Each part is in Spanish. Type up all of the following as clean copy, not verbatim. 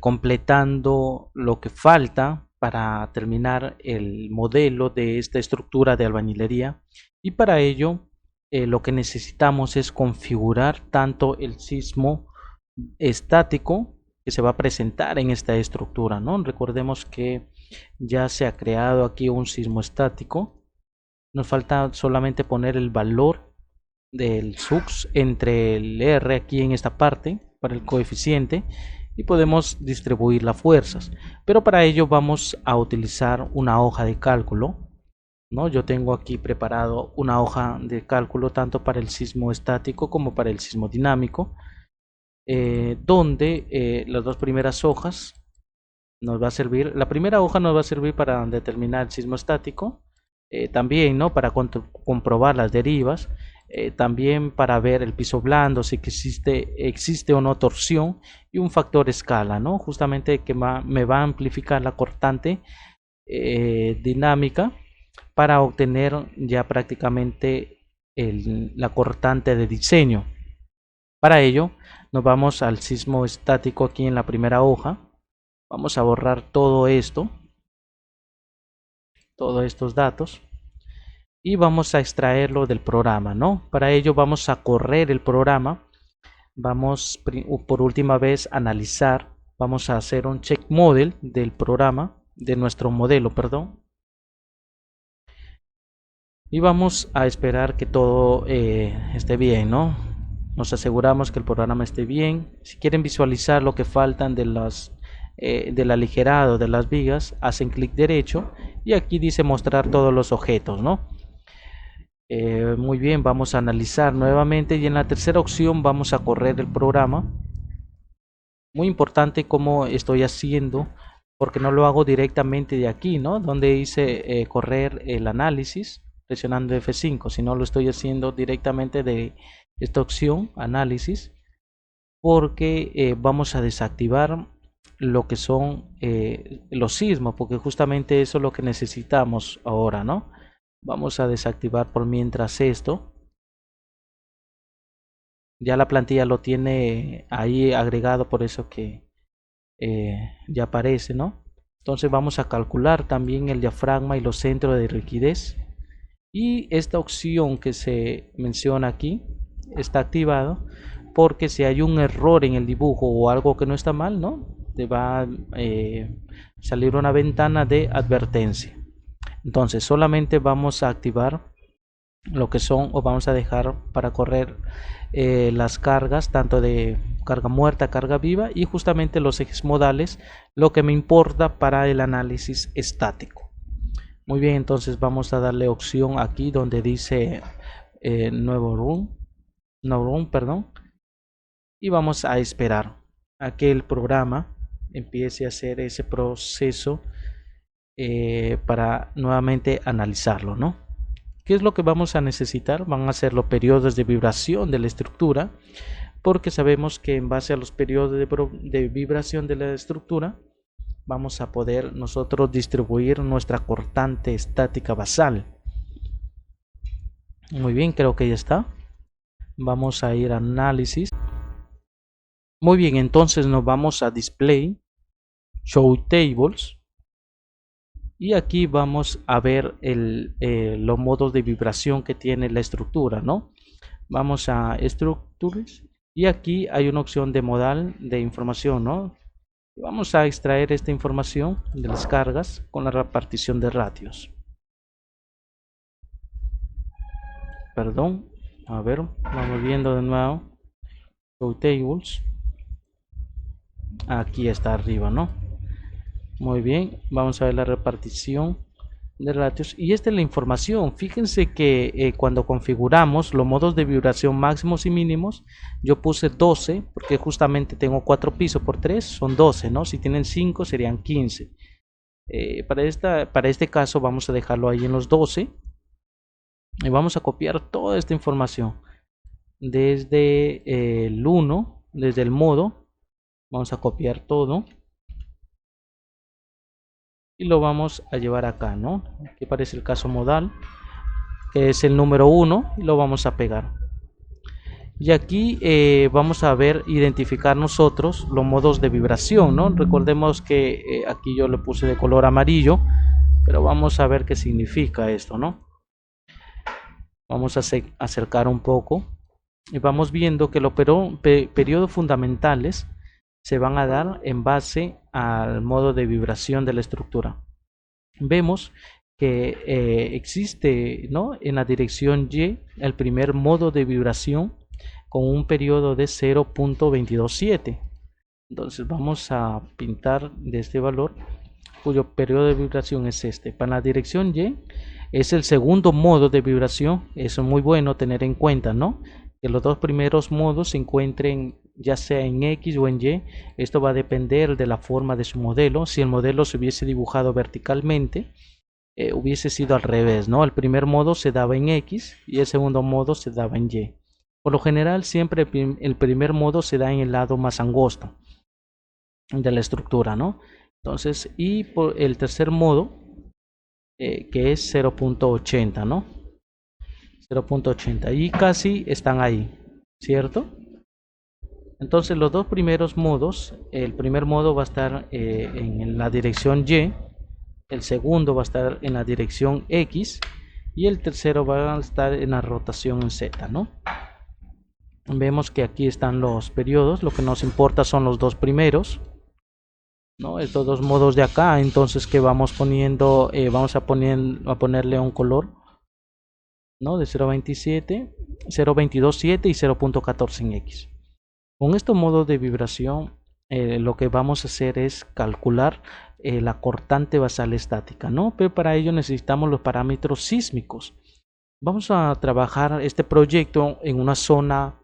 completando lo que falta para terminar el modelo de esta estructura de albañilería, y para ello lo que necesitamos es configurar tanto el sismo estático que se va a presentar en esta estructura, ¿no? Recordemos que ya se ha creado aquí un sismo estático. Nos falta solamente poner el valor del SUX entre el R aquí en esta parte para el coeficiente y podemos distribuir las fuerzas, pero para ello vamos a utilizar una hoja de cálculo, ¿no? Yo tengo aquí preparado una hoja de cálculo tanto para el sismo estático como para el sismo dinámico, donde las dos primeras hojas nos va a servir. La primera hoja nos va a servir para determinar el sismo estático, también, ¿no?, para comprobar las derivas, también para ver el piso blando, si existe o no torsión, y un factor escala, ¿no?, justamente que me va a amplificar la cortante dinámica para obtener ya prácticamente la cortante de diseño. Para ello nos vamos al sismo estático aquí en la primera hoja. Vamos a borrar todo esto, todos estos datos, y vamos a extraerlo del programa, ¿no? Para ello vamos a correr el programa. Vamos por última vez a analizar. Vamos a hacer un check model del programa, de nuestro modelo, perdón. Y vamos a esperar que todo esté bien, ¿no? Nos aseguramos que el programa esté bien. Si quieren visualizar lo que faltan de del aligerado de las vigas, hacen clic derecho y aquí dice mostrar todos los objetos, ¿no? Muy bien, vamos a analizar nuevamente y en la tercera opción vamos a correr el programa. Muy importante cómo estoy haciendo, porque no lo hago directamente de aquí, ¿no?, donde hice correr el análisis presionando F5, sino lo estoy haciendo directamente de esta opción análisis, porque vamos a desactivar lo que son los sismos, porque justamente eso es lo que necesitamos ahora, ¿no? Vamos a desactivar por mientras esto. Ya la plantilla lo tiene ahí agregado, por eso que ya aparece, ¿no? Entonces vamos a calcular también el diafragma y los centros de rigidez. Y esta opción que se menciona aquí está activado porque si hay un error en el dibujo o algo que no está mal, ¿no?, te va a salir una ventana de advertencia. Entonces solamente vamos a activar lo que son, o vamos a dejar para correr las cargas tanto de carga muerta, carga viva, y justamente los ejes modales, lo que me importa para el análisis estático. Muy bien, entonces vamos a darle opción aquí donde dice nuevo run, perdón, y vamos a esperar a que el programa empiece a hacer ese proceso para nuevamente analizarlo, ¿no? ¿Qué es lo que vamos a necesitar? Van a ser los periodos de vibración de la estructura, porque sabemos que en base a los periodos de vibración de la estructura vamos a poder nosotros distribuir nuestra cortante estática basal. Muy bien, creo que ya está. Vamos a ir a análisis. Muy bien, entonces nos vamos a display, show tables, y aquí vamos a ver los modos de vibración que tiene la estructura, ¿no? Vamos a structures y aquí hay una opción de modal de información, ¿no? Vamos a extraer esta información de las cargas con la repartición de ratios. Perdón, a ver, vamos viendo de nuevo. Show tables. Aquí está arriba, ¿no? Muy bien, vamos a ver la repartición de ratios y esta es la información. Fíjense que cuando configuramos los modos de vibración máximos y mínimos, yo puse 12 porque justamente tengo 4 pisos por 3 son 12, ¿no? Si tienen 5 serían 15. Para este caso vamos a dejarlo ahí en los 12 y vamos a copiar toda esta información desde el 1, desde el modo. Vamos a copiar todo y lo vamos a llevar acá, ¿no? Aquí aparece el caso modal, que es el número 1, y lo vamos a pegar. Y aquí vamos a ver, identificar nosotros los modos de vibración, ¿no? Recordemos que aquí yo le puse de color amarillo, pero vamos a ver qué significa esto, ¿no? Vamos a acercar un poco y vamos viendo que los periodos fundamentales se van a dar en base al modo de vibración de la estructura. Vemos que existe, ¿no?, en la dirección Y el primer modo de vibración con un periodo de 0.227. Entonces vamos a pintar de este valor cuyo periodo de vibración es este. Para la dirección Y es el segundo modo de vibración. Eso es muy bueno tener en cuenta, ¿no? Que los dos primeros modos se encuentren ya sea en X o en Y. Esto va a depender de la forma de su modelo. Si el modelo se hubiese dibujado verticalmente, hubiese sido al revés, ¿no? El primer modo se daba en X y el segundo modo se daba en Y. Por lo general siempre el primer modo se da en el lado más angosto de la estructura, ¿no? Entonces, y por el tercer modo, que es 0.80, ¿no? 0.80 y casi están ahí, ¿cierto? Entonces los dos primeros modos, el primer modo va a estar en la dirección Y, el segundo va a estar en la dirección X y el tercero va a estar en la rotación en Z, ¿no? Vemos que aquí están los periodos, lo que nos importa son los dos primeros, ¿no? Estos dos modos de acá, entonces que vamos poniendo, vamos a ponerle un color, ¿no? De 0.27, 0.227 y 0.14 en X. Con estos modos de vibración, lo que vamos a hacer es calcular la cortante basal estática, ¿no? Pero para ello necesitamos los parámetros sísmicos. Vamos a trabajar este proyecto en una zona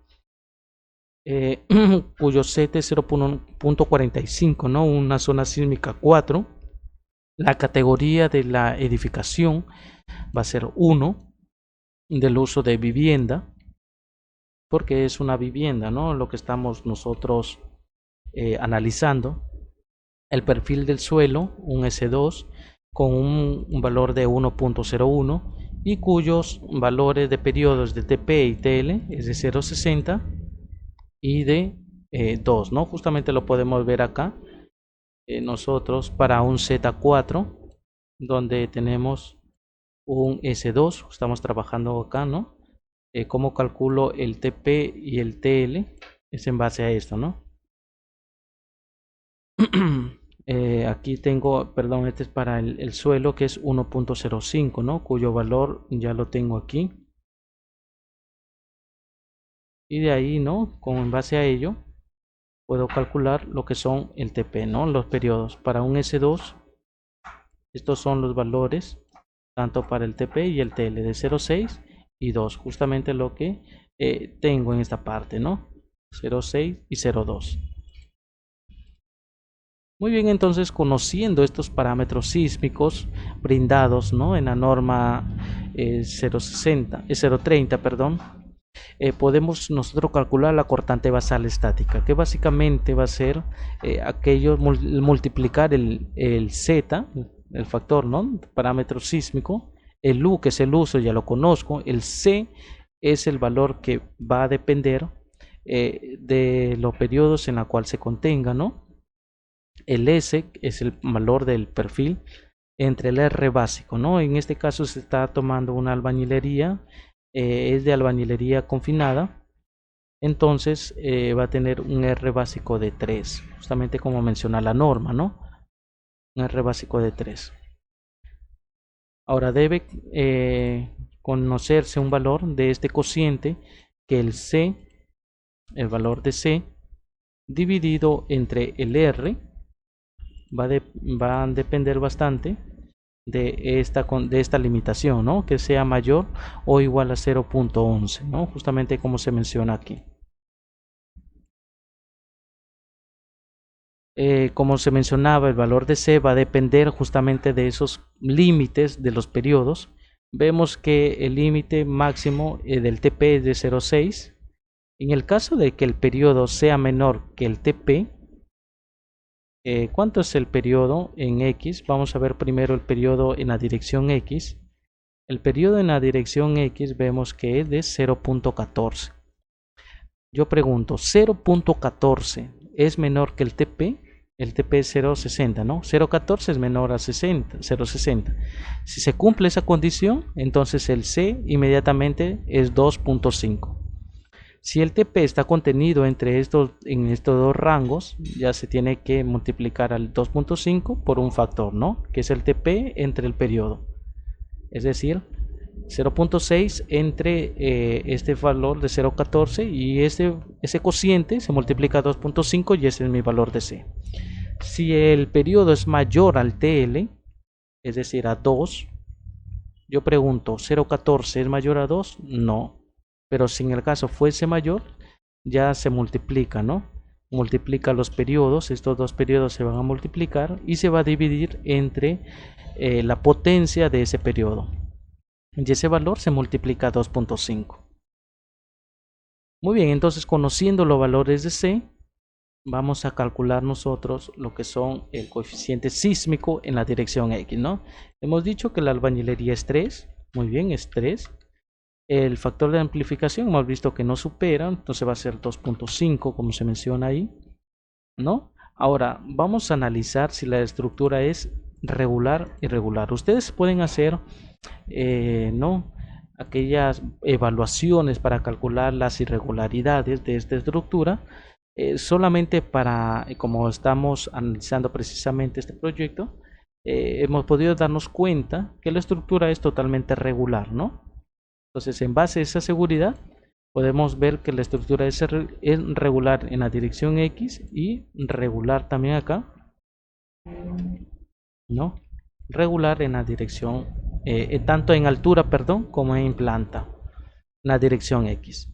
cuyo CT es 0.45, ¿no? Una zona sísmica 4. La categoría de la edificación va a ser 1 del uso de vivienda, porque es una vivienda, ¿no? Lo que estamos nosotros analizando. El perfil del suelo, un S2, con un valor de 1.01 y cuyos valores de periodos de TP y TL es de 0.60 y de 2, ¿no? Justamente lo podemos ver acá nosotros para un Z4 donde tenemos un S2, estamos trabajando acá, ¿no? ¿Cómo calculo el TP y el TL? Es en base a esto, ¿no? Aquí tengo, perdón, este es para el suelo que es 1.05, ¿no? Cuyo valor ya lo tengo aquí. Y de ahí, ¿no? Como en base a ello, puedo calcular lo que son el TP, ¿no? Los periodos. Para un S2, estos son los valores, tanto para el TP y el TL, de 0.6 y 2. Justamente lo que tengo en esta parte, ¿no? 0.6 y 0.2. Muy bien, entonces conociendo estos parámetros sísmicos brindados, ¿no?, en la norma 030, perdón, podemos nosotros calcular la cortante basal estática, que básicamente va a ser aquello multiplicar el Z, el factor, ¿no?, parámetro sísmico, el U, que es el uso, ya lo conozco, el C es el valor que va a depender de los periodos en la cual se contenga, ¿no? El S es el valor del perfil entre el R básico, ¿no? En este caso se está tomando una albañilería, es de albañilería confinada, entonces va a tener un R básico de 3, justamente como menciona la norma, ¿no? Un R básico de 3. Ahora debe conocerse un valor de este cociente, que el C, el valor de C, dividido entre el R, va a depender bastante de esta limitación, ¿no?, que sea mayor o igual a 0.11, ¿no?, justamente como se menciona aquí. Como se mencionaba, el valor de C va a depender justamente de esos límites de los periodos. Vemos que el límite máximo del TP es de 0.6. En el caso de que el periodo sea menor que el TP, ¿cuánto es el periodo en X? Vamos a ver primero el periodo en la dirección X. El periodo en la dirección X vemos que es de 0.14. Yo pregunto, 0.14 es menor que el TP es 0.60, ¿no? 0.14 es menor a 60, 0.60. Si se cumple esa condición, entonces el C inmediatamente es 2.5. Si el TP está contenido en estos dos rangos, ya se tiene que multiplicar al 2.5 por un factor, ¿no? Que es el TP entre el periodo. Es decir, 0.6 entre este valor de 0.14 y ese cociente se multiplica a 2.5 y ese es mi valor de C. Si el periodo es mayor al TL, es decir, a 2, yo pregunto, ¿0.14 es mayor a 2? No. Pero si en el caso fuese mayor, ya se multiplica, ¿no? Multiplica los periodos, estos dos periodos se van a multiplicar y se va a dividir entre la potencia de ese periodo. Y ese valor se multiplica a 2.5. Muy bien, entonces conociendo los valores de C, vamos a calcular nosotros lo que son el coeficiente sísmico en la dirección X, ¿no? Hemos dicho que la albañilería es 3, muy bien, es 3. El factor de amplificación hemos visto que no supera, entonces va a ser 2.5 como se menciona ahí, ¿no? Ahora vamos a analizar si la estructura es regular, irregular. Ustedes pueden hacer, ¿no?, aquellas evaluaciones para calcular las irregularidades de esta estructura, solamente para, como estamos analizando precisamente este proyecto, hemos podido darnos cuenta que la estructura es totalmente regular, ¿no? Entonces, en base a esa seguridad, podemos ver que la estructura es regular en la dirección X y regular también acá, ¿no? Regular en la dirección, tanto en altura, perdón, como en planta, en la dirección X.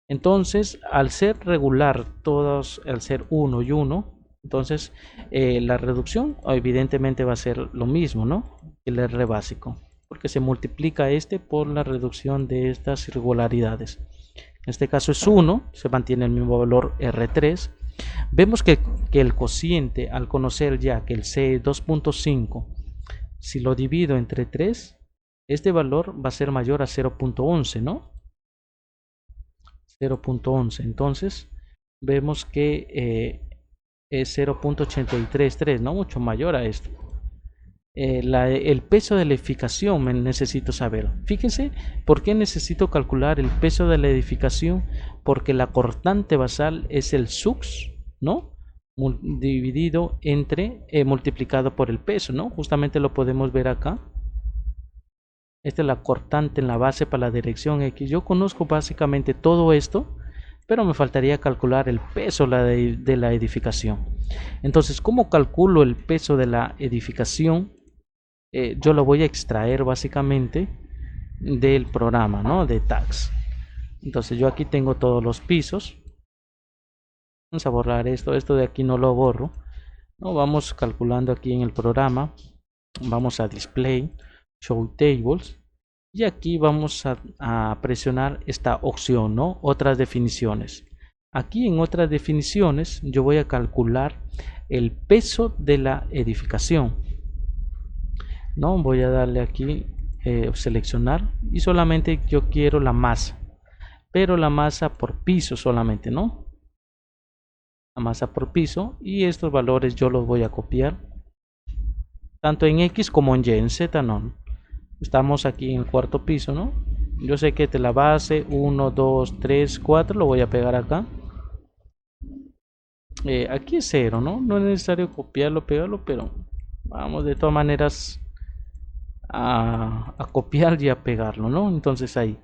Entonces, al ser regular todos, al ser 1 y 1, entonces la reducción evidentemente va a ser lo mismo, ¿no?, el R básico, porque se multiplica por la reducción de estas irregularidades. En este caso es 1, se mantiene el mismo valor R3. Vemos que el cociente, al conocer ya que el C es 2.5, si lo divido entre 3, este valor va a ser mayor a 0.11, ¿no? 0.11. Entonces vemos que es 0.833, no mucho mayor a esto. El peso de la edificación me necesito saber. Fíjense, ¿por qué necesito calcular el peso de la edificación? Porque la cortante basal es el sux, ¿no?, dividido entre, multiplicado por el peso, ¿no? Justamente lo podemos ver acá. Esta es la cortante en la base para la dirección X. Yo conozco básicamente todo esto, pero me faltaría calcular el peso de la edificación. Entonces, ¿cómo calculo el peso de la edificación? Yo lo voy a extraer básicamente del programa, ¿no?, de tags. Entonces yo aquí tengo todos los pisos. Vamos a borrar esto de aquí no lo borro, ¿no? Vamos calculando aquí en el programa, vamos a display, show tables, y aquí vamos a presionar esta opción, ¿no?, otras definiciones. Aquí en otras definiciones yo voy a calcular el peso de la edificación, ¿no? Voy a darle aquí, seleccionar, y solamente yo quiero la masa, pero la masa por piso solamente, ¿no? La masa por piso, y estos valores yo los voy a copiar tanto en X como en Y. En Z no. Estamos aquí en el cuarto piso, ¿no? Yo sé que de la base 1, 2, 3, 4 lo voy a pegar acá. Aquí es 0, ¿no? No es necesario copiarlo, pegarlo, pero vamos de todas maneras a copiar y a pegarlo, ¿no? Entonces ahí.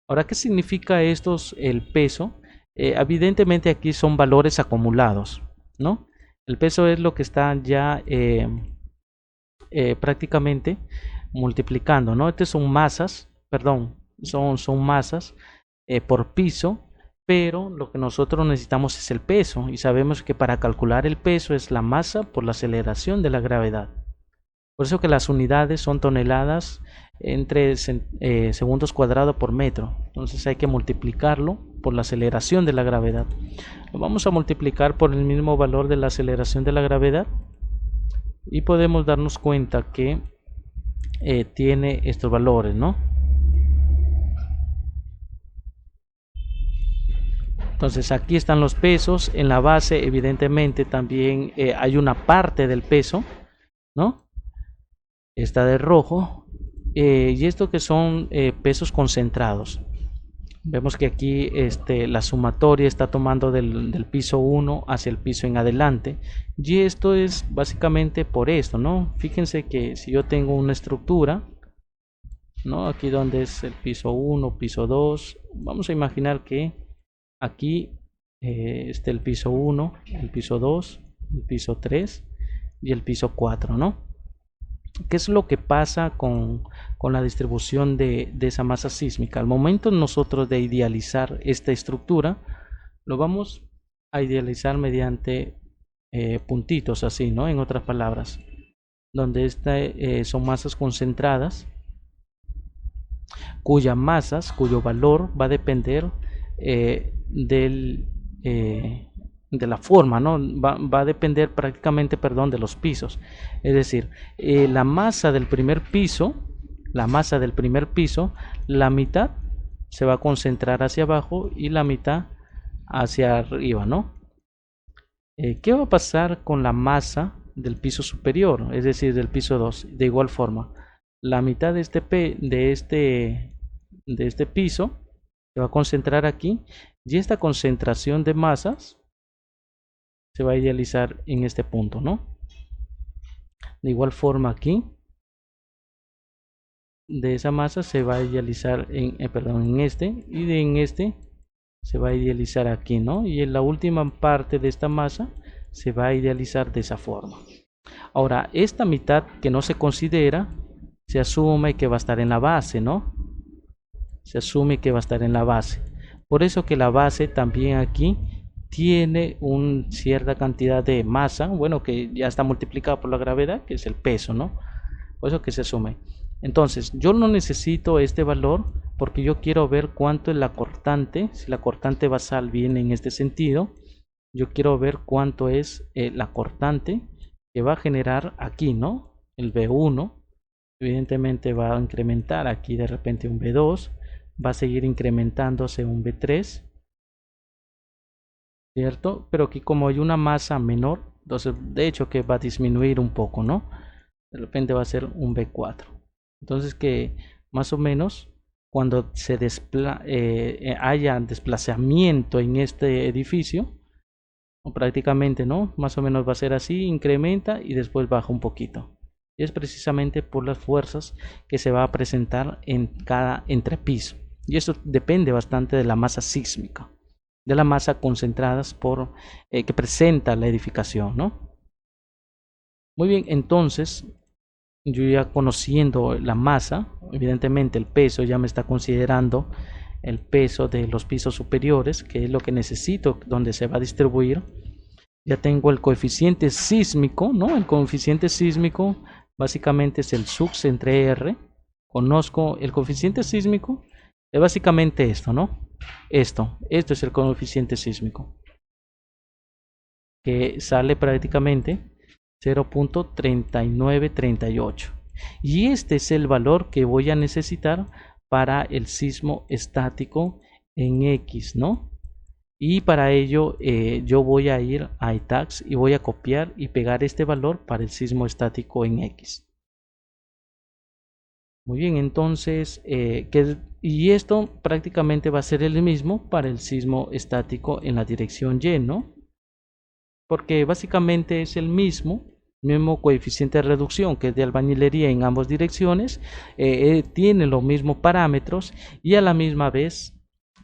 Ahora, ¿qué significa estos, el peso? Evidentemente aquí son valores acumulados, ¿no? El peso es lo que está ya prácticamente multiplicando, ¿no? Estas son masas, perdón, son masas por piso, pero lo que nosotros necesitamos es el peso, y sabemos que para calcular el peso es la masa por la aceleración de la gravedad. Por eso que las unidades son toneladas entre segundos cuadrados por metro. Entonces hay que multiplicarlo por la aceleración de la gravedad. Lo vamos a multiplicar por el mismo valor de la aceleración de la gravedad y podemos darnos cuenta que tiene estos valores, ¿no? Entonces aquí están los pesos. En la base evidentemente también hay una parte del peso, ¿no? Está de rojo. Y esto que son pesos concentrados. Vemos que aquí la sumatoria está tomando del piso 1 hacia el piso en adelante. Y esto es básicamente por esto, ¿no? Fíjense que si yo tengo una estructura, ¿no? Aquí donde es el piso 1, piso 2, vamos a imaginar que aquí está el piso 1, el piso 2, el piso 3 y el piso 4, ¿no? ¿Qué es lo que pasa con la distribución de esa masa sísmica? Al momento nosotros de idealizar esta estructura, lo vamos a idealizar mediante puntitos así, ¿no? En otras palabras, donde son masas concentradas, cuyo valor va a depender de la forma, ¿no? Va a depender prácticamente, perdón, de los pisos. Es decir, la masa del primer piso, la mitad se va a concentrar hacia abajo y la mitad hacia arriba, ¿no? ¿Qué va a pasar con la masa del piso superior? Es decir, del piso 2. De igual forma, la mitad de este piso se va a concentrar aquí y esta concentración de masas se va a idealizar en este punto, ¿no? De igual forma aquí, de esa masa se va a idealizar en este, y en este se va a idealizar aquí, ¿no? Y en la última parte de esta masa se va a idealizar de esa forma. Ahora, esta mitad que no se considera, se asume que va a estar en la base, ¿no? Se asume que va a estar en la base. Por eso que la base también aquí tiene una cierta cantidad de masa, bueno, que ya está multiplicado por la gravedad, que es el peso, ¿no? Por eso que se asume. Entonces, yo no necesito este valor porque yo quiero ver cuánto es la cortante. Si la cortante basal viene en este sentido, yo quiero ver cuánto es la cortante que va a generar aquí, ¿no? El B1, evidentemente va a incrementar aquí de repente un B2, va a seguir incrementándose un B3, ¿cierto? Pero aquí como hay una masa menor, entonces de hecho que va a disminuir un poco, ¿no? De repente va a ser un B4. Entonces que más o menos cuando haya desplazamiento en este edificio, o prácticamente, ¿no? Más o menos va a ser así, incrementa y después baja un poquito. Y es precisamente por las fuerzas que se va a presentar en cada entrepiso. Y eso depende bastante de la masa sísmica, de la masa concentradas que presenta la edificación, ¿no? Muy bien, entonces yo ya conociendo la masa, evidentemente el peso ya me está considerando el peso de los pisos superiores, que es lo que necesito, donde se va a distribuir. Ya tengo el coeficiente sísmico, ¿no? El coeficiente sísmico básicamente es el sux entre R. Conozco el coeficiente sísmico, es básicamente esto, ¿no? Esto es el coeficiente sísmico, que sale prácticamente 0.3938. Y este es el valor que voy a necesitar para el sismo estático en X, ¿no? Y para ello yo voy a ir a ITAX y voy a copiar y pegar este valor para el sismo estático en X. Muy bien, entonces, y esto prácticamente va a ser el mismo para el sismo estático en la dirección Y, ¿no? Porque básicamente es el mismo coeficiente de reducción, que es de albañilería en ambas direcciones, tiene los mismos parámetros y a la misma vez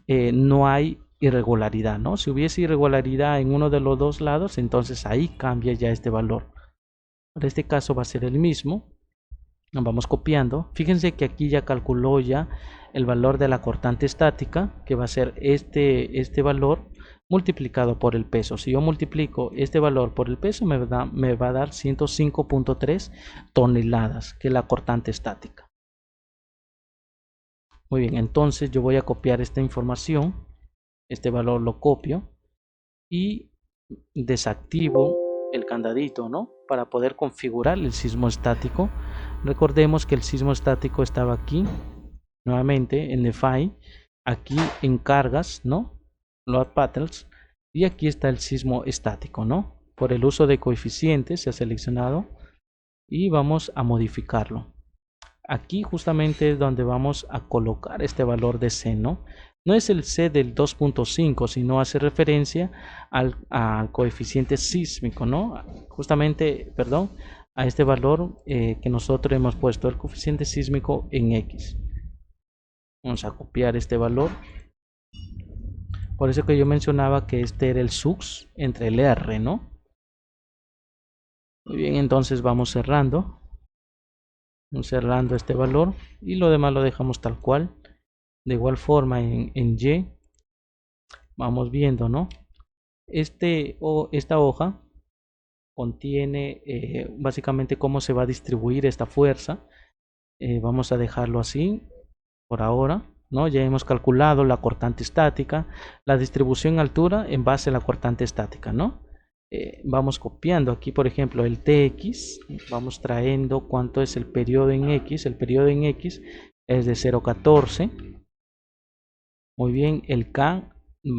no hay irregularidad, ¿no? Si hubiese irregularidad en uno de los dos lados, entonces ahí cambia ya este valor. Para este caso va a ser el mismo. Vamos copiando. Fíjense que aquí ya calculó ya el valor de la cortante estática, que va a ser este valor multiplicado por el peso. Si yo multiplico este valor por el peso, me va a dar 105.3 toneladas, que es la cortante estática. Muy bien, entonces yo voy a copiar esta información, este valor lo copio y desactivo el candadito, ¿no? Para poder configurar el sismo estático. Recordemos que el sismo estático estaba aquí, nuevamente en Define, aquí en cargas, ¿no? load patterns, y aquí está el sismo estático, ¿no? Por el uso de coeficientes se ha seleccionado y vamos a modificarlo. Aquí justamente es donde vamos a colocar este valor de C, ¿no? No es el C del 2.5, sino hace referencia al coeficiente sísmico, ¿no? Justamente, perdón, a este valor que nosotros hemos puesto, el coeficiente sísmico en X. Vamos a copiar este valor. Por eso que yo mencionaba que este era el SUX entre el R, ¿no? Muy bien, entonces vamos cerrando este valor y lo demás lo dejamos tal cual. De igual forma en Y vamos viendo, ¿no? Esta hoja contiene básicamente cómo se va a distribuir esta fuerza. Vamos a dejarlo así por ahora, ¿no? Ya hemos calculado la cortante estática, la distribución en altura en base a la cortante estática, ¿no? Vamos copiando aquí, por ejemplo, el TX, vamos trayendo cuánto es el periodo en X. El periodo en X es de 0,14. Muy bien, el K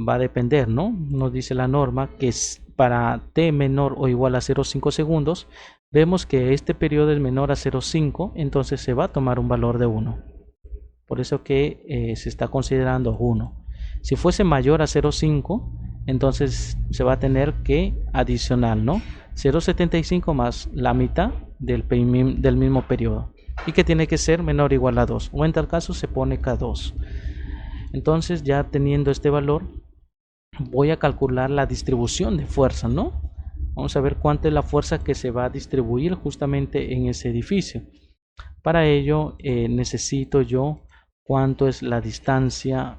va a depender, ¿no? Nos dice la norma que es para T menor o igual a 0,5 segundos. Vemos que este periodo es menor a 0,5, entonces se va a tomar un valor de 1. Por eso que se está considerando 1. Si fuese mayor a 0,5, entonces se va a tener que adicional, ¿no? 0,75 más la mitad del mismo periodo. Y que tiene que ser menor o igual a 2. O en tal caso se pone K2. Entonces ya teniendo este valor, voy a calcular la distribución de fuerza, ¿no? Vamos a ver cuánta es la fuerza que se va a distribuir justamente en ese edificio. Para ello necesito yo cuánto es la distancia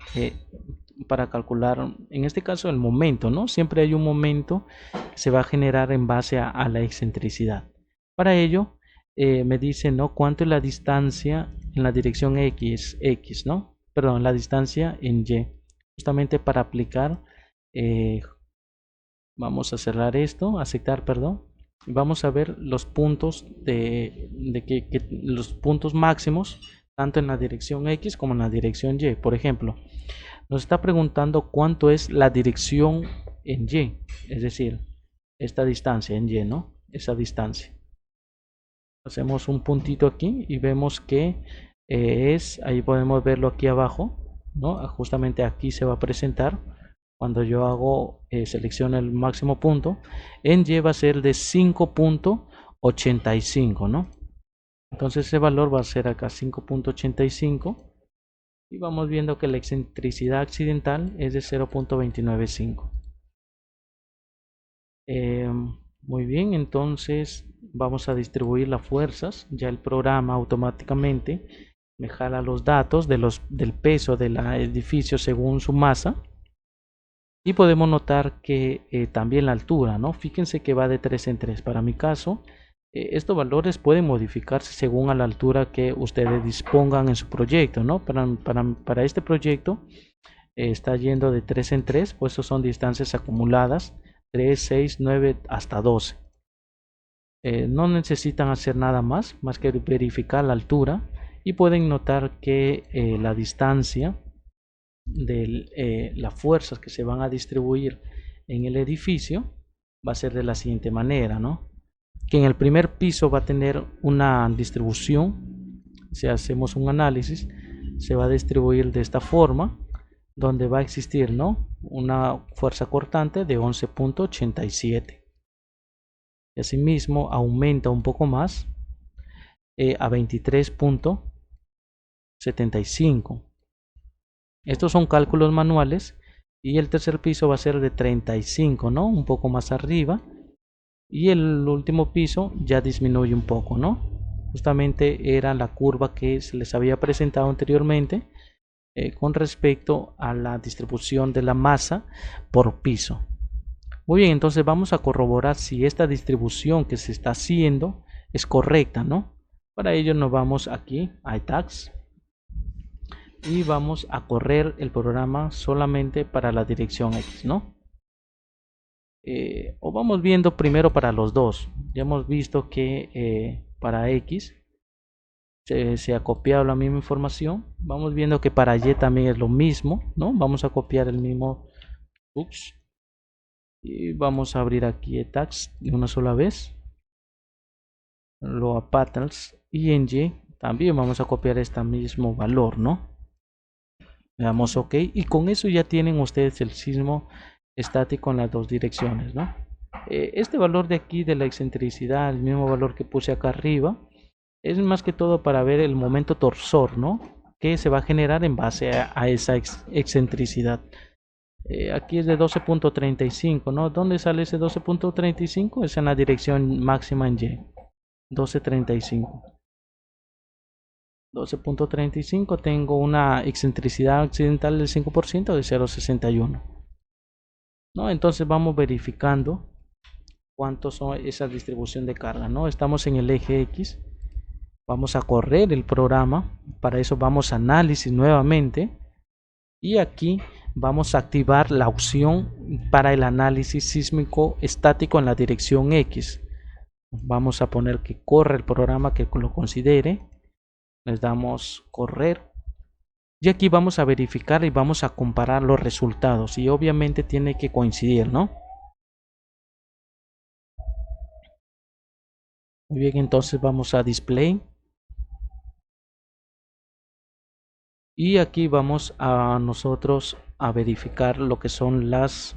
para calcular, en este caso el momento, ¿no? Siempre hay un momento que se va a generar en base a la excentricidad. Para ello me dice, ¿no? Cuánto es la distancia en la dirección X, ¿no? Perdón, la distancia en Y. Justamente para aplicar, vamos a cerrar esto, aceptar, perdón. Vamos a ver los puntos los puntos máximos tanto en la dirección X como en la dirección Y. Por ejemplo, nos está preguntando cuánto es la dirección en Y, es decir, esta distancia en Y, ¿no? Esa distancia. Hacemos un puntito aquí y vemos que ahí podemos verlo aquí abajo, ¿no? Justamente aquí se va a presentar cuando yo hago, selecciono el máximo punto, en Y va a ser de 5.85, ¿no? Entonces ese valor va a ser acá 5.85 y vamos viendo que la excentricidad accidental es de 0.295. Muy bien, entonces vamos a distribuir las fuerzas. Ya el programa automáticamente me jala los datos del peso del edificio según su masa. Y podemos notar que también la altura, ¿no? Fíjense que va de 3 en 3. Para mi caso, estos valores pueden modificarse según a la altura que ustedes dispongan en su proyecto, ¿no? Para este proyecto está yendo de 3 en 3, pues eso son distancias acumuladas, 3, 6, 9 hasta 12. No necesitan hacer nada más que verificar la altura y pueden notar que la distancia de las fuerzas que se van a distribuir en el edificio va a ser de la siguiente manera, ¿no? Que en el primer piso va a tener una distribución, si hacemos un análisis, se va a distribuir de esta forma, donde va a existir, ¿no? Una fuerza cortante de 11.87. Y asimismo aumenta un poco más a 23.75. Estos son cálculos manuales y el tercer piso va a ser de 35, ¿no? Un poco más arriba. Y el último piso ya disminuye un poco, ¿no? Justamente era la curva que se les había presentado anteriormente con respecto a la distribución de la masa por piso. Muy bien, entonces vamos a corroborar si esta distribución que se está haciendo es correcta, ¿no? Para ello nos vamos aquí a tags y vamos a correr el programa solamente para la dirección X, ¿no? O vamos viendo primero para los dos. Ya hemos visto que para X se ha copiado la misma información. Vamos viendo que para Y también es lo mismo, ¿no? Vamos a copiar el mismo Ups. Y vamos a abrir aquí Etax de una sola vez. Loa Patterns y en Y también vamos a copiar este mismo valor, ¿no? Le damos OK y con eso ya tienen ustedes el sismo estático en las dos direcciones, ¿no? Este valor de aquí de la excentricidad, el mismo valor que puse acá arriba, es más que todo para ver el momento torsor, ¿no? Que se va a generar en base a esa excentricidad. Aquí es de 12.35, ¿no? ¿Dónde sale ese 12.35? Es en la dirección máxima en Y. 12.35. 12.35 tengo una excentricidad accidental del 5% de 0.61, ¿no? Entonces vamos verificando cuántos son esa distribución de carga, ¿no? Estamos en el eje X, vamos a correr el programa, para eso vamos a análisis nuevamente y aquí vamos a activar la opción para el análisis sísmico estático en la dirección X. Vamos a poner que corre el programa que lo considere, les damos correr y aquí vamos a verificar y vamos a comparar los resultados y obviamente tiene que coincidir, ¿no? Muy bien, entonces vamos a display y aquí vamos a nosotros a verificar lo que son los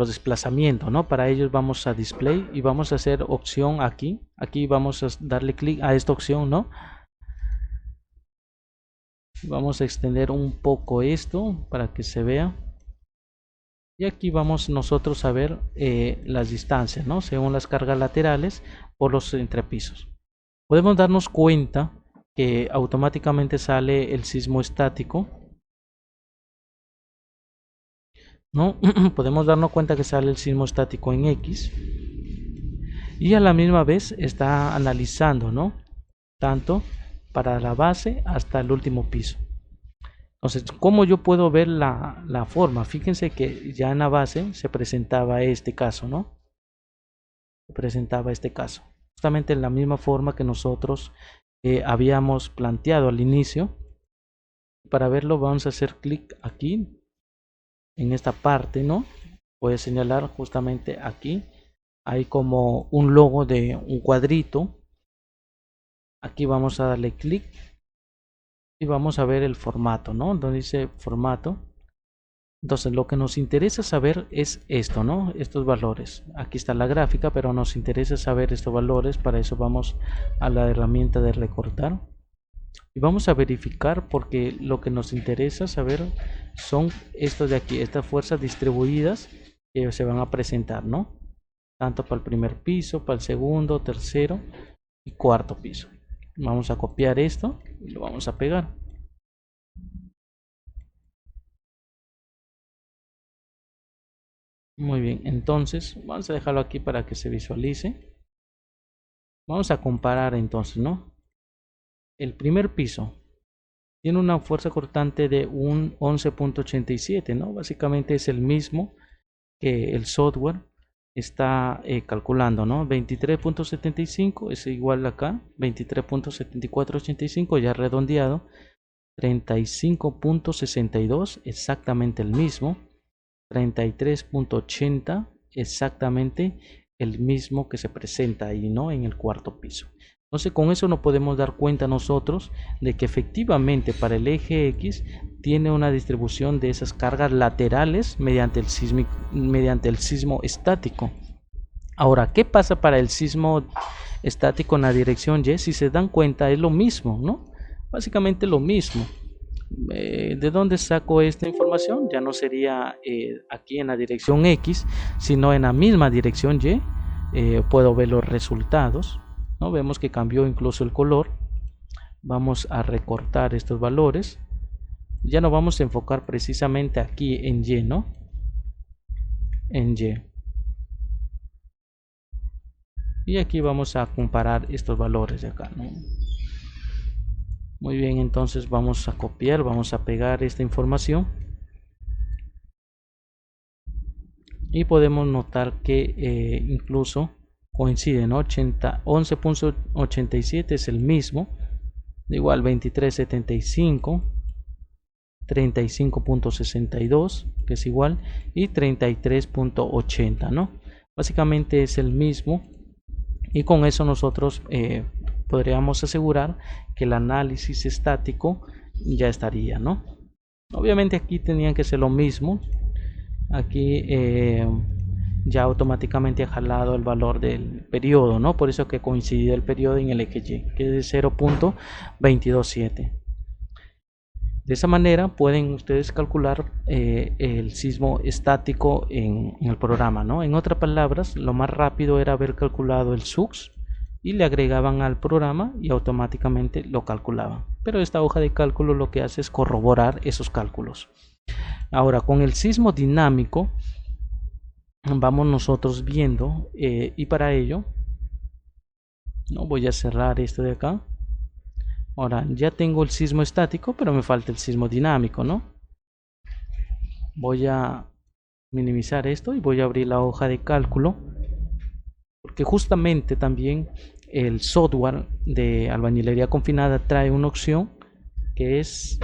desplazamientos, ¿no? Para ellos vamos a display y vamos a hacer opción aquí vamos a darle clic a esta opción, ¿no? Vamos a extender un poco esto para que se vea y aquí vamos nosotros a ver las distancias, ¿no? Según las cargas laterales por los entrepisos. Podemos darnos cuenta que automáticamente sale el sismo estático, ¿no? Podemos darnos cuenta que sale el sismo estático en X y a la misma vez está analizando, ¿no? Tanto para la base hasta el último piso. Entonces, ¿cómo yo puedo ver la forma? Fíjense que ya en la base se presentaba este caso, ¿no? Se presentaba este caso. Justamente en la misma forma que nosotros habíamos planteado al inicio. Para verlo vamos a hacer clic aquí, en esta parte, ¿no? Voy a señalar justamente aquí. Hay como un logo de un cuadrito. Aquí vamos a darle clic. Y vamos a ver el formato, ¿no? Donde dice formato. Entonces lo que nos interesa saber es esto, ¿no? Estos valores. Aquí está la gráfica, pero nos interesa saber estos valores. Para eso vamos a la herramienta de recortar. Y vamos a verificar porque lo que nos interesa saber son estos de aquí, estas fuerzas distribuidas que se van a presentar, ¿no? Tanto para el primer piso, para el segundo, tercero y cuarto piso. Vamos a copiar esto y lo vamos a pegar. Muy bien, entonces vamos a dejarlo aquí para que se visualice. Vamos a comparar entonces, ¿no? El primer piso tiene una fuerza cortante de un 11.87, ¿no? Básicamente es el mismo que el software está calculando, ¿no? 23.75 es igual acá, 23.7485 ya redondeado, 35.62 exactamente el mismo, 33.80 exactamente el mismo que se presenta ahí, ¿no? En el cuarto piso. Entonces con eso nos podemos dar cuenta nosotros de que efectivamente para el eje X tiene una distribución de esas cargas laterales mediante el sismo estático. Ahora, ¿qué pasa para el sismo estático en la dirección Y? Si se dan cuenta es lo mismo, ¿no? Básicamente lo mismo. ¿De dónde saco esta información? Ya no sería aquí en la dirección X, sino en la misma dirección Y. Puedo ver los resultados, ¿no? Vemos que cambió incluso el color. Vamos a recortar estos valores. Ya nos vamos a enfocar precisamente aquí en Y, ¿no? En Y. Y aquí vamos a comparar estos valores de acá, ¿no? Muy bien, entonces vamos a copiar, vamos a pegar esta información. Y podemos notar que incluso coincide, ¿no? 11.87 es el mismo, igual 23.75 35.62, que es igual, y 33.80, ¿no? Básicamente es el mismo, y con eso nosotros podríamos asegurar que el análisis estático ya estaría, ¿no? Obviamente aquí tenían que ser lo mismo. Aquí ya automáticamente ha jalado el valor del periodo, ¿no? Por eso que coincide el periodo en el eje Y, que es de 0.227. De esa manera pueden ustedes calcular el sismo estático en el programa, ¿no? En otras palabras, lo más rápido era haber calculado el SUX y le agregaban al programa y automáticamente lo calculaban. Pero esta hoja de cálculo lo que hace es corroborar esos cálculos. Ahora, con el sismo dinámico vamos nosotros viendo y para ello no voy a cerrar esto de acá. Ahora ya tengo el sismo estático, pero me falta el sismo dinámico, ¿no? Voy a minimizar esto y voy a abrir la hoja de cálculo, porque justamente también el software de albañilería confinada trae una opción que es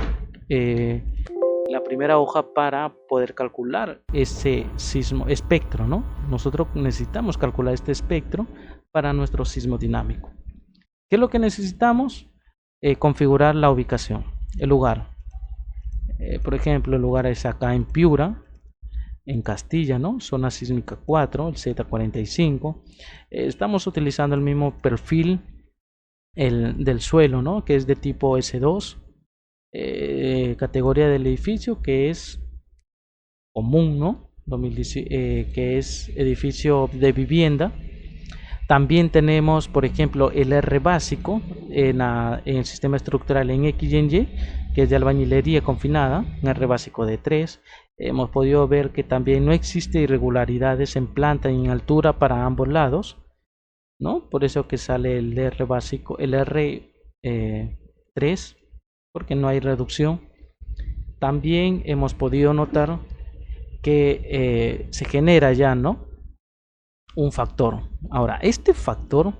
la primera hoja para poder calcular ese sismo espectro, ¿no? Nosotros necesitamos calcular este espectro para nuestro sismo dinámico. ¿Qué es lo que necesitamos? Configurar la ubicación, el lugar. Por ejemplo, el lugar es acá en Piura, en Castilla, ¿no? Zona sísmica 4, el Z45. Estamos utilizando el mismo perfil del suelo, ¿no? Que es de tipo S2. Categoría del edificio que es común, ¿no? Que es edificio de vivienda. También tenemos, por ejemplo, el R básico en el sistema estructural en X y en Y, que es de albañilería confinada, un R básico de 3. Hemos podido ver que también no existe irregularidades en planta y en altura para ambos lados, ¿no? Por eso que sale el R básico, el R3, porque no hay reducción. También hemos podido notar que se genera ya, ¿no? Un factor. Ahora, este factor,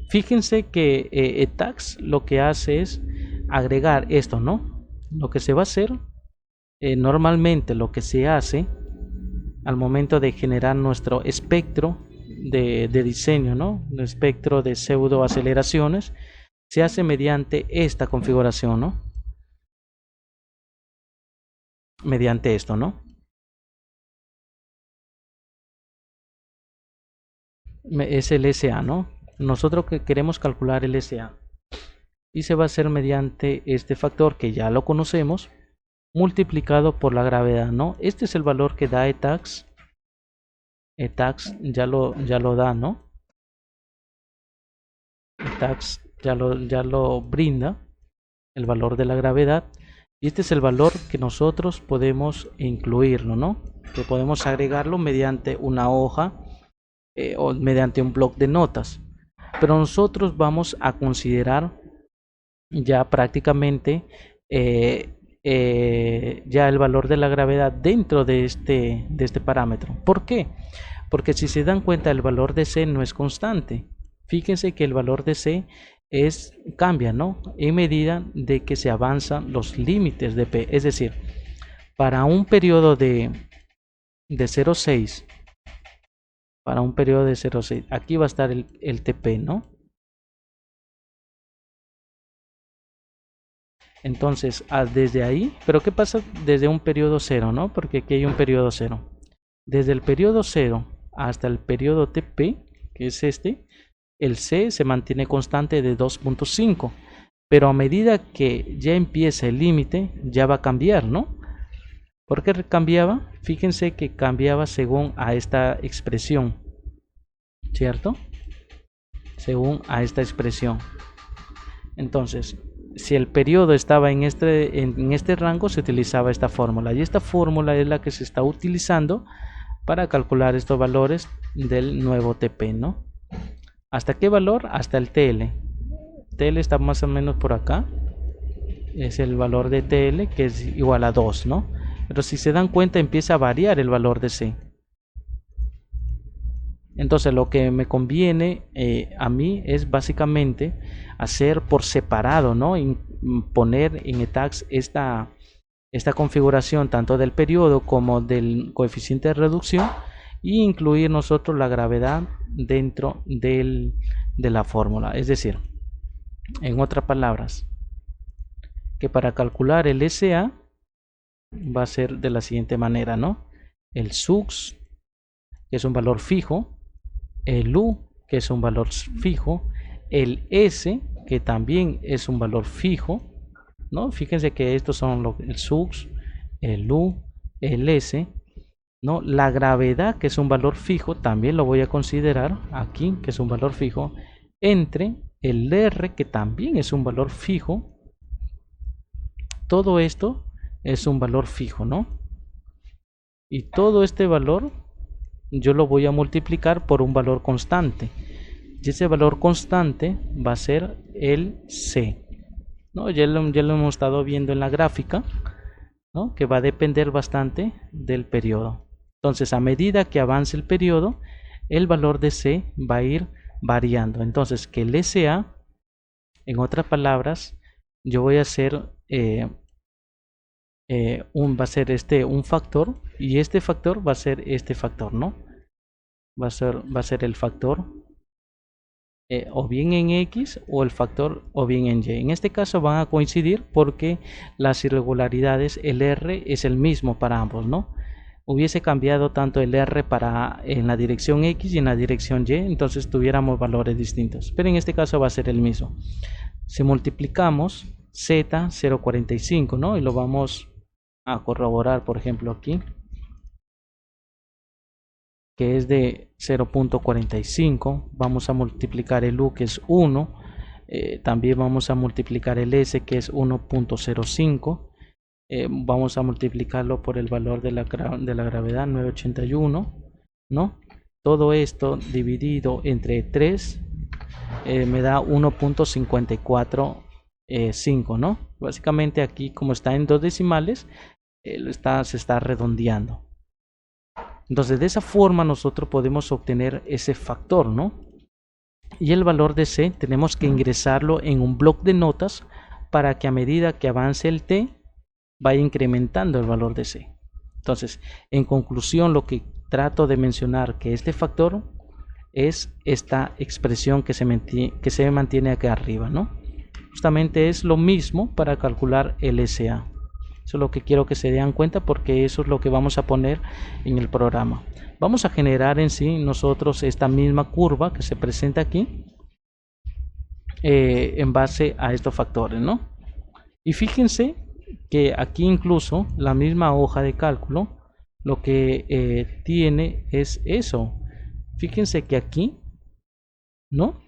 fíjense que ETAX lo que hace es agregar esto, ¿no? Lo que se va a hacer, normalmente lo que se hace al momento de generar nuestro espectro de diseño, ¿no? El espectro de pseudo aceleraciones, se hace mediante esta configuración, ¿no? Mediante esto, ¿no? Es el SA, ¿no? Nosotros que queremos calcular el SA y se va a hacer mediante este factor que ya lo conocemos multiplicado por la gravedad, ¿no? Este es el valor que da ETAX. ETAX ya lo da, ¿no? ETAX ya lo brinda, el valor de la gravedad, y este es el valor que nosotros podemos incluirlo, ¿no? Que podemos agregarlo mediante una hoja o mediante un bloc de notas, pero nosotros vamos a considerar ya prácticamente ya el valor de la gravedad dentro de este parámetro. ¿Por qué? Porque si se dan cuenta, el valor de C no es constante. Fíjense que el valor de C cambia, ¿no? En medida de que se avanzan los límites de P. Es decir, para un periodo de 0,6, para un periodo de 0,6, aquí va a estar el TP, ¿no? Entonces, desde ahí, pero ¿qué pasa desde un periodo 0, no? Porque aquí hay un periodo 0. Desde el periodo 0 hasta el periodo TP, que es este, el C se mantiene constante de 2.5. Pero a medida que ya empieza el límite, ya va a cambiar, ¿no? ¿Por qué cambiaba? Fíjense que cambiaba según a esta expresión, ¿cierto? Según a esta expresión. Entonces, si el periodo estaba en este rango, se utilizaba esta fórmula. Y esta fórmula es la que se está utilizando para calcular estos valores del nuevo TP, ¿no? ¿Hasta qué valor? Hasta el TL. TL está más o menos por acá. Es el valor de TL, que es igual a 2, ¿no? Pero si se dan cuenta, empieza a variar el valor de C. Entonces lo que me conviene a mí es básicamente hacer por separado, ¿no? Poner en ETAX esta configuración tanto del periodo como del coeficiente de reducción y incluir nosotros la gravedad dentro de la fórmula. Es decir, en otras palabras, que para calcular el SA va a ser de la siguiente manera, ¿no? El SUX, que es un valor fijo, el U, que es un valor fijo, el S, que también es un valor fijo, ¿no? Fíjense que estos son el SUX, el U, el S, ¿no? La gravedad, que es un valor fijo, también lo voy a considerar aquí, que es un valor fijo, entre el R, que también es un valor fijo. Todo esto es un valor fijo, ¿no? Y todo este valor yo lo voy a multiplicar por un valor constante. Y ese valor constante va a ser el C, ¿no? Ya lo hemos estado viendo en la gráfica, ¿no? Que va a depender bastante del periodo. Entonces, a medida que avance el periodo, el valor de C va a ir variando. Entonces, que el SA, en otras palabras, yo voy a hacer va a ser un factor, y este factor va a ser este factor, ¿no? Va a ser el factor o bien en X o el factor o bien en Y. En este caso van a coincidir porque las irregularidades, el R es el mismo para ambos, ¿no? Hubiese cambiado tanto el R en la dirección X y en la dirección Y, entonces tuviéramos valores distintos, pero en este caso va a ser el mismo. Si multiplicamos Z 0,45, ¿no? Y lo vamos a corroborar, por ejemplo, aquí, que es de 0,45. Vamos a multiplicar el U, que es 1. También vamos a multiplicar el S, que es 1,05. Vamos a multiplicarlo por el valor de la gravedad, 981, ¿no? Todo esto dividido entre 3 me da 1,545, ¿no? Básicamente aquí, como está en dos decimales, se está redondeando. Entonces, de esa forma nosotros podemos obtener ese factor, ¿no? Y el valor de C tenemos que ingresarlo en un bloc de notas para que a medida que avance el T vaya incrementando el valor de C. Entonces, en conclusión, lo que trato de mencionar que este factor es esta expresión que se mantiene acá arriba, ¿no? Justamente es lo mismo para calcular el SA. Eso es lo que quiero que se den cuenta porque eso es lo que vamos a poner en el programa. Vamos a generar en sí nosotros esta misma curva que se presenta aquí en base a estos factores, ¿no? Y fíjense que aquí incluso la misma hoja de cálculo lo que tiene es eso. Fíjense que aquí, ¿no?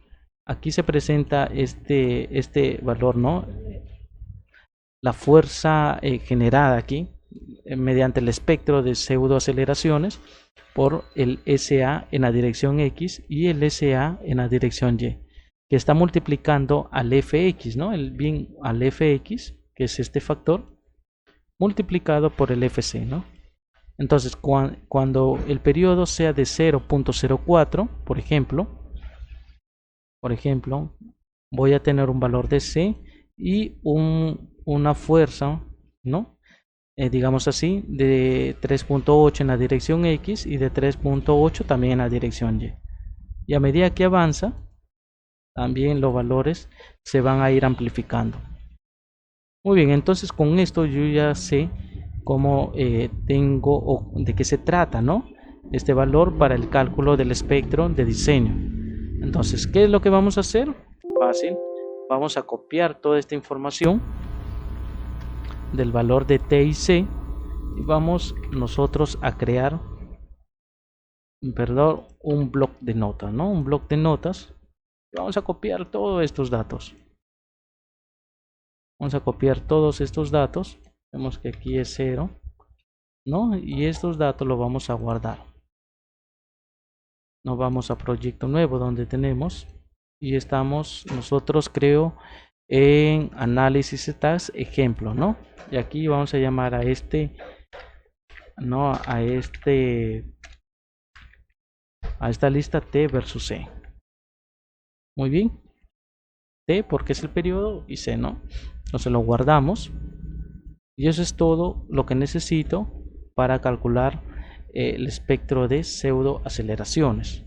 Aquí se presenta este valor, ¿no? La fuerza generada aquí mediante el espectro de pseudoaceleraciones por el SA en la dirección X y el SA en la dirección Y, que está multiplicando al FX, ¿no? Al FX, que es este factor, multiplicado por el FC, ¿no? Entonces, cuando el periodo sea de 0,04, por ejemplo, voy a tener un valor de C y una fuerza, ¿no? Digamos así, de 3,8 en la dirección X y de 3,8 también en la dirección Y. Y a medida que avanza, también los valores se van a ir amplificando. Muy bien, entonces con esto yo ya sé cómo tengo o de qué se trata, ¿no? Este valor para el cálculo del espectro de diseño. Entonces, ¿qué es lo que vamos a hacer? Fácil. Vamos a copiar toda esta información del valor de T y C y vamos nosotros a crear, perdón, un bloc de notas, ¿no? Un bloc de notas. Vamos a copiar todos estos datos. Vamos a copiar todos estos datos. Vemos que aquí es 0, ¿no? Y estos datos los vamos a guardar. Nos vamos a proyecto nuevo donde tenemos y estamos nosotros, creo, en análisis stats ejemplo, ¿no? Y aquí vamos a llamar a no, a esta lista T versus C. Muy bien. T porque es el periodo y C, ¿no? Entonces lo guardamos. Y eso es todo lo que necesito para calcular el espectro de pseudoaceleraciones.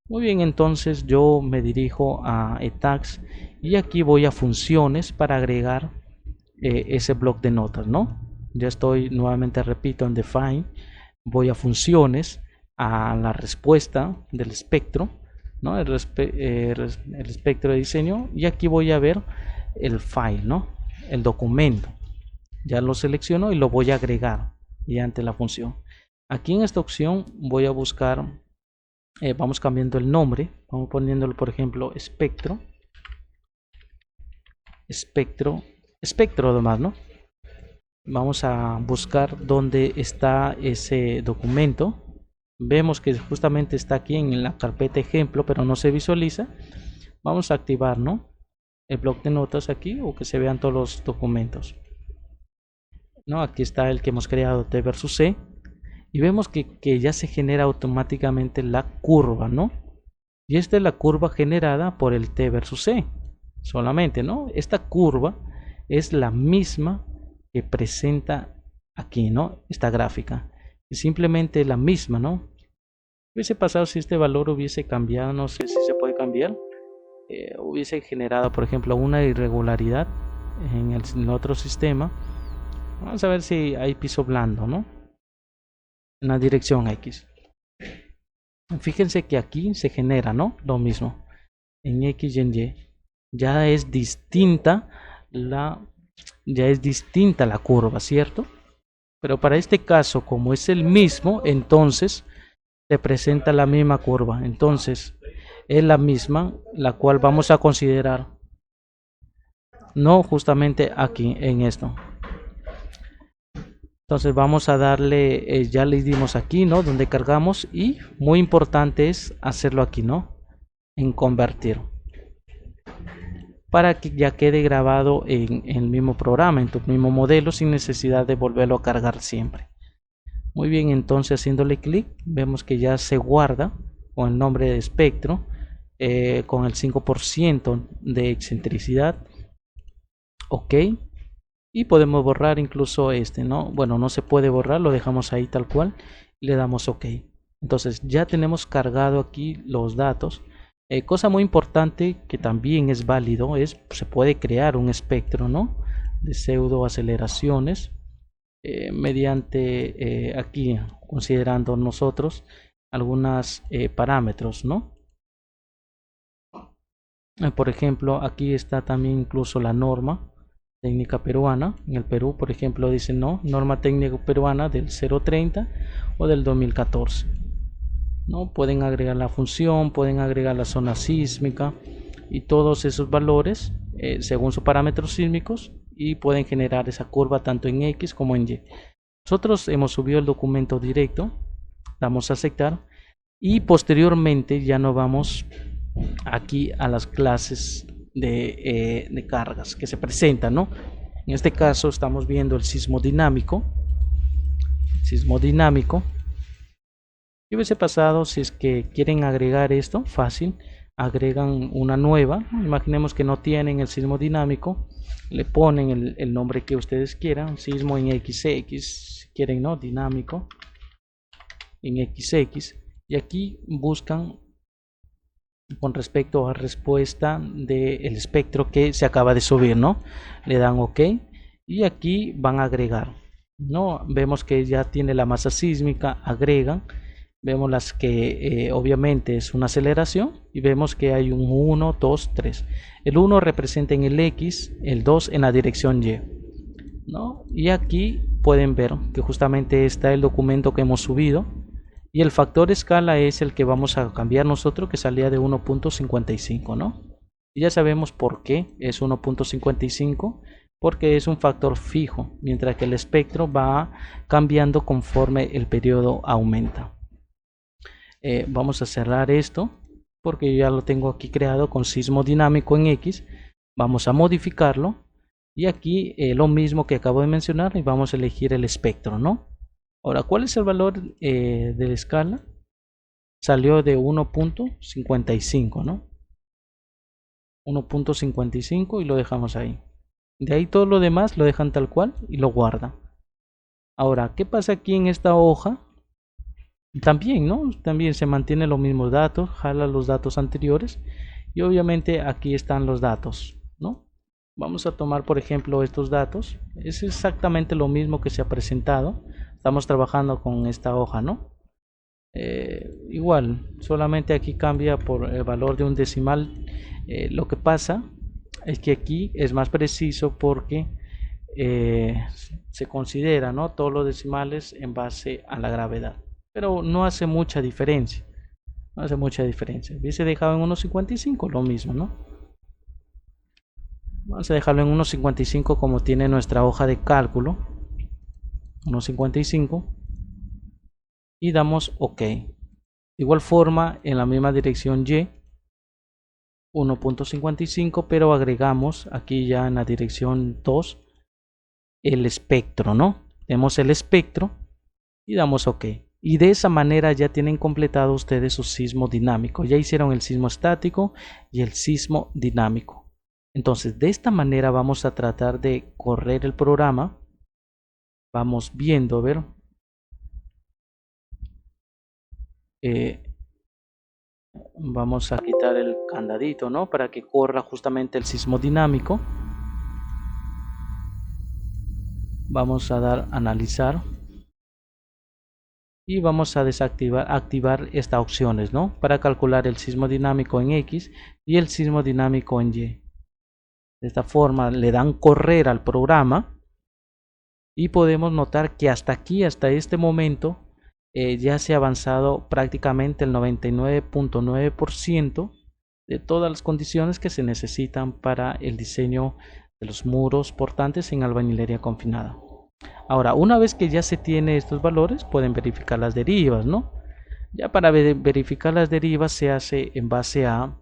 Muy bien, entonces yo me dirijo a Etax y aquí voy a funciones para agregar ese bloc de notas, ¿no? Ya estoy, nuevamente repito, en define, voy a funciones, a la respuesta del espectro, ¿no? El espectro de diseño, y aquí voy a ver el file, ¿no? El documento. Ya lo selecciono y lo voy a agregar mediante la función. Aquí en esta opción voy a buscar, vamos cambiando el nombre, vamos poniéndolo por ejemplo espectro además, ¿no? Vamos a buscar dónde está ese documento. Vemos que justamente está aquí en la carpeta ejemplo, pero no se visualiza. Vamos a activar, ¿no?, el bloc de notas aquí, o que se vean todos los documentos, ¿no? Aquí está el que hemos creado, T versus C, y vemos que ya se genera automáticamente la curva, ¿no? Y esta es la curva generada por el T versus C solamente, ¿no? Esta curva es la misma que presenta aquí, ¿no? Esta gráfica es simplemente la misma, ¿no? Hubiese pasado si este valor hubiese cambiado, no sé si se puede cambiar, hubiese generado por ejemplo una irregularidad en el otro sistema. Vamos a ver si hay piso blando, ¿no?, en la dirección X. Fíjense que aquí se genera, ¿no?, lo mismo en X y en Y. Ya es distinta la curva, ¿cierto? Pero para este caso, como es el mismo, entonces se presenta la misma curva. Entonces es la misma la cual vamos a considerar, no justamente aquí en esto. Entonces vamos a darle, ya le dimos aquí, ¿no?, donde cargamos, y muy importante es hacerlo aquí, ¿no?, en convertir, para que ya quede grabado en el mismo programa, en tu mismo modelo, sin necesidad de volverlo a cargar siempre. Muy bien, entonces haciéndole clic vemos que ya se guarda con el nombre de espectro, con el 5% de excentricidad. Ok, y podemos borrar incluso este, ¿no? Bueno, no se puede borrar, lo dejamos ahí tal cual y le damos ok. Entonces ya tenemos cargado aquí los datos. Cosa muy importante que también es válido es, se puede crear un espectro, ¿no?, de pseudoaceleraciones mediante aquí considerando nosotros algunos parámetros, ¿no? Por ejemplo, aquí está también incluso la norma técnica peruana. En el Perú, por ejemplo, dice, no, norma técnica peruana del 030 o del 2014. ¿No? Pueden agregar la función, pueden agregar la zona sísmica y todos esos valores según sus parámetros sísmicos, y pueden generar esa curva tanto en X como en Y. Nosotros hemos subido el documento directo, damos a aceptar y posteriormente ya nos vamos aquí a las clases de cargas que se presentan, ¿no? En este caso estamos viendo el sismo dinámico. ¿Qué hubiese pasado si es que quieren agregar esto? Fácil, agregan una nueva. Imaginemos que no tienen el sismo dinámico, le ponen el nombre que ustedes quieran, sismo en XX, si quieren, ¿no?, dinámico en XX, y aquí buscan con respecto a respuesta del espectro que se acaba de subir, ¿no? Le dan OK y aquí van a agregar, ¿no? Vemos que ya tiene la masa sísmica, agregan, vemos las que obviamente es una aceleración, y vemos que hay un 1, 2, 3. El 1 representa en el X, el 2 en la dirección Y, ¿no? Y aquí pueden ver que justamente está el documento que hemos subido. Y el factor escala es el que vamos a cambiar nosotros, que salía de 1.55, ¿no? Y ya sabemos por qué es 1.55, porque es un factor fijo, mientras que el espectro va cambiando conforme el periodo aumenta. Vamos a cerrar esto, porque ya lo tengo aquí creado con sismo dinámico en X. Vamos a modificarlo, y aquí lo mismo que acabo de mencionar, y vamos a elegir el espectro, ¿no? Ahora, ¿cuál es el valor de la escala? Salió de 1.55, ¿no? 1.55 y lo dejamos ahí. De ahí todo lo demás lo dejan tal cual y lo guardan. Ahora, ¿qué pasa aquí en esta hoja? También, ¿no? También se mantienen los mismos datos, jala los datos anteriores y obviamente aquí están los datos, ¿no? Vamos a tomar por ejemplo estos datos. Es exactamente lo mismo que se ha presentado. Estamos trabajando con esta hoja, ¿no? Igual, solamente aquí cambia por el valor de un decimal. Lo que pasa es que aquí es más preciso porque se considera, ¿no?, todos los decimales en base a la gravedad, pero no hace mucha diferencia. No hace mucha diferencia. Hubiese dejado en 1.55 lo mismo, ¿no? Vamos a dejarlo en 1.55 como tiene nuestra hoja de cálculo. 1.55 y damos OK. De igual forma, en la misma dirección Y, 1.55, pero agregamos aquí ya en la dirección 2 el espectro, ¿no? Tenemos el espectro y damos OK. Y de esa manera ya tienen completado ustedes su sismo dinámico. Ya hicieron el sismo estático y el sismo dinámico. Entonces, de esta manera vamos a tratar de correr el programa. Vamos viendo, a ver. Vamos a quitar el candadito, ¿no?, para que corra justamente el sismo dinámico. Vamos a dar analizar y vamos a activar estas opciones, ¿no?, para calcular el sismo dinámico en X y el sismo dinámico en Y. De esta forma le dan correr al programa y podemos notar que hasta aquí, hasta este momento, ya se ha avanzado prácticamente el 99.9% de todas las condiciones que se necesitan para el diseño de los muros portantes en albañilería confinada. Ahora, una vez que ya se tiene estos valores, pueden verificar las derivas, ¿no? Ya para verificar las derivas se hace en base a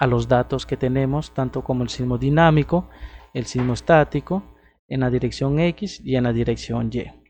los datos que tenemos, tanto como el sismo dinámico, el sismo estático, en la dirección X y en la dirección Y.